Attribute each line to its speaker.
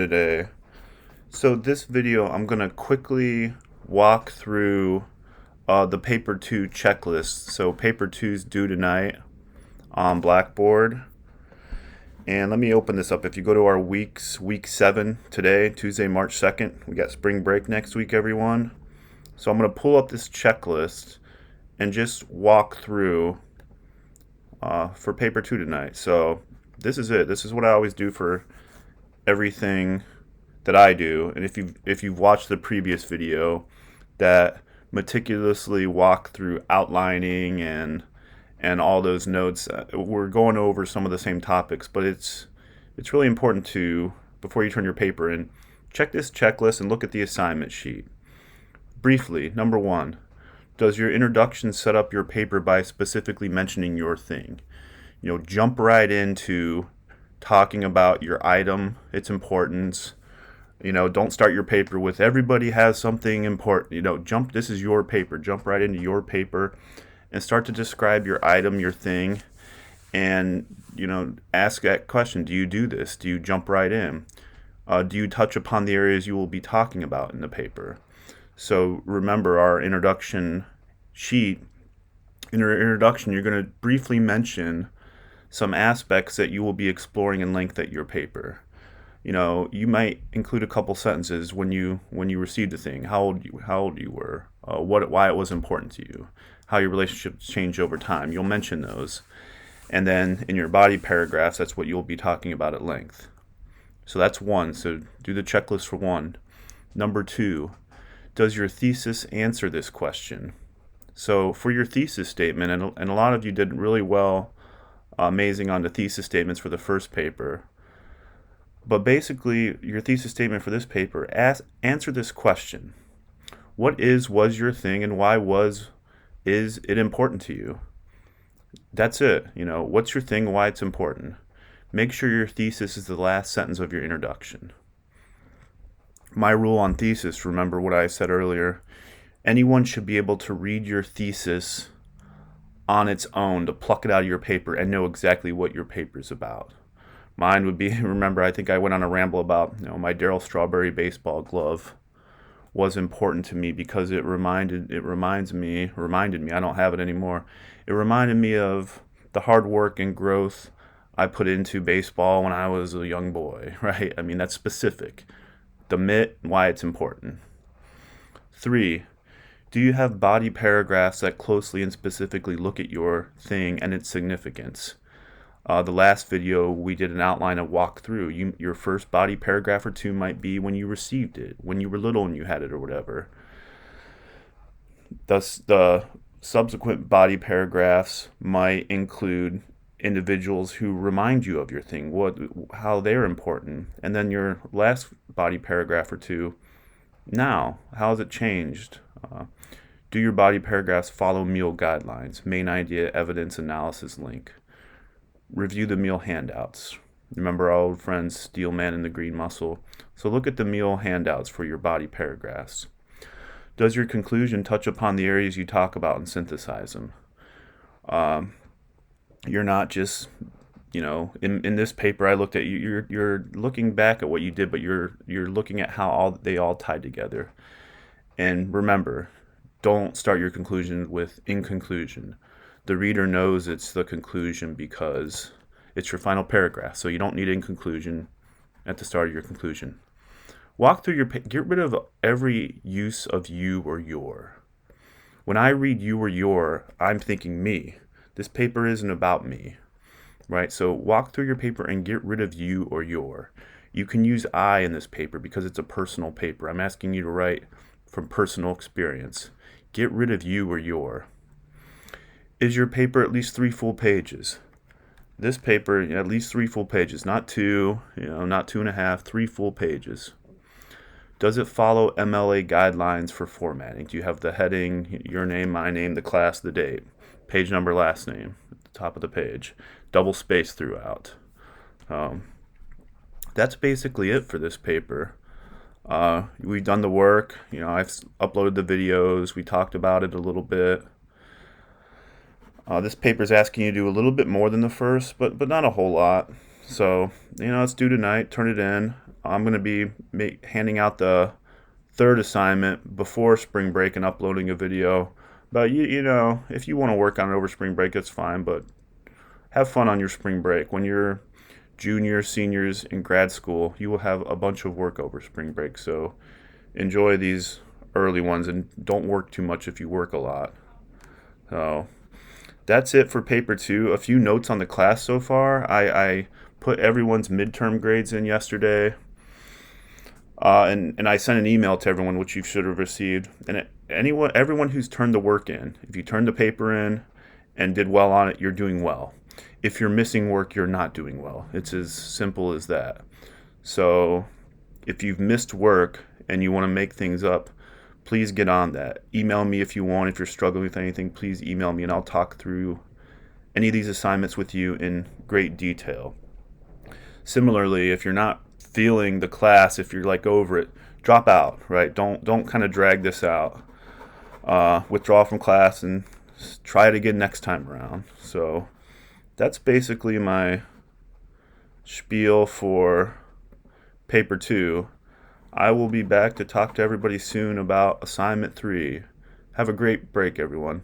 Speaker 1: Today. So this video, I'm going to quickly walk through the paper 2 checklist. So paper 2 is due tonight on Blackboard. And let me open this up. If you go to our week 7 today, Tuesday, March 2nd, we got spring break next week, everyone. So I'm going to pull up this checklist and just walk through for paper 2 tonight. So this is it. This is what I always do for everything that I do. And if you've watched the previous video, that meticulously walk through outlining and all those notes, we're going over some of the same topics, but it's really important to, before you turn your paper in, check this checklist and look at the assignment sheet. Briefly, number 1, does your introduction set up your paper by specifically mentioning your thing? Jump right into talking about your item, its importance. Don't start your paper with everybody has something important. This is your paper. Jump right into your paper and start to describe your item, your thing, and, ask that question. Do you do this? Do you jump right in? Do you touch upon the areas you will be talking about in the paper? So remember our introduction sheet. In your introduction, you're going to briefly mention some aspects that you will be exploring in length at your paper. You might include a couple sentences when you received the thing, how old you were, why it was important to you, how your relationships changed over time. You'll mention those. And then in your body paragraphs, that's what you'll be talking about at length. So that's 1. So do the checklist for 1. Number 2, does your thesis answer this question? So for your thesis statement, and a lot of you did really well, amazing on the thesis statements for the first paper. But basically, your thesis statement for this paper, answer this question. What was your thing, and why is it important to you? That's it. What's your thing, why it's important. Make sure your thesis is the last sentence of your introduction. My rule on thesis, remember what I said earlier, anyone should be able to read your thesis on its own, to pluck it out of your paper and know exactly what your paper's about. Mine would be, remember, I think I went on a ramble about, my Darryl Strawberry baseball glove was important to me because it reminded me, I don't have it anymore. It reminded me of the hard work and growth I put into baseball when I was a young boy, right? I mean, that's specific. The mitt, why it's important. 3, do you have body paragraphs that closely and specifically look at your thing and its significance? The last video, we did an outline, a walkthrough. Your first body paragraph or 2 might be when you received it, when you were little and you had it or whatever. Thus, the subsequent body paragraphs might include individuals who remind you of your thing, how they're important. And then your last body paragraph or 2, now, how has it changed? Do your body paragraphs follow meal guidelines? Main idea, evidence, analysis, link. Review the meal handouts. Remember our old friends Steelman and the Green Muscle. So look at the meal handouts for your body paragraphs. Does your conclusion touch upon the areas you talk about and synthesize them? You're not just, in this paper I looked at, you're looking back at what you did, but you're looking at how they all tied together. And remember, don't start your conclusion with "in conclusion." The reader knows it's the conclusion because it's your final paragraph, so you don't need "in conclusion" at the start of your conclusion. Walk through get rid of every use of "you" or "your." When I read "you" or "your," I'm thinking me. This paper isn't about me, right? So walk through your paper and get rid of "you" or "your." You can use "I" in this paper because it's a personal paper. I'm asking you to write from personal experience. Get rid of "you" or "your." Is your paper at least 3 full pages? This paper, at least 3 full pages, not 2, not 2.5, 3 full pages. Does it follow MLA guidelines for formatting? Do you have the heading, your name, my name, the class, the date, page number, last name at the top of the page, double space throughout? That's basically it for this paper. We've done the work. I've uploaded the videos. We talked about it a little bit. This paper is asking you to do a little bit more than the first, but not a whole lot. So, it's due tonight. Turn it in. I'm going to be handing out the third assignment before spring break and uploading a video. But, if you want to work on it over spring break, it's fine. But have fun on your spring break. When you're juniors, seniors in grad school, you will have a bunch of work over spring break. So enjoy these early ones and don't work too much if you work a lot. So that's it for paper 2. A few notes on the class so far. I put everyone's midterm grades in yesterday. And I sent an email to everyone, which you should have received. And everyone who's turned the work in, if you turned the paper in and did well on it, you're doing well. If you're missing work, you're not doing well. It's as simple as that. So if you've missed work and you want to make things up, please get on that. Email me if you want. If you're struggling with anything, please email me and I'll talk through any of these assignments with you in great detail. Similarly, if you're not feeling the class, if you're like over it, drop out, right? Don't kind of drag this out. Withdraw from class and try it again next time around. So that's basically my spiel for paper 2. I will be back to talk to everybody soon about assignment 3. Have a great break, everyone.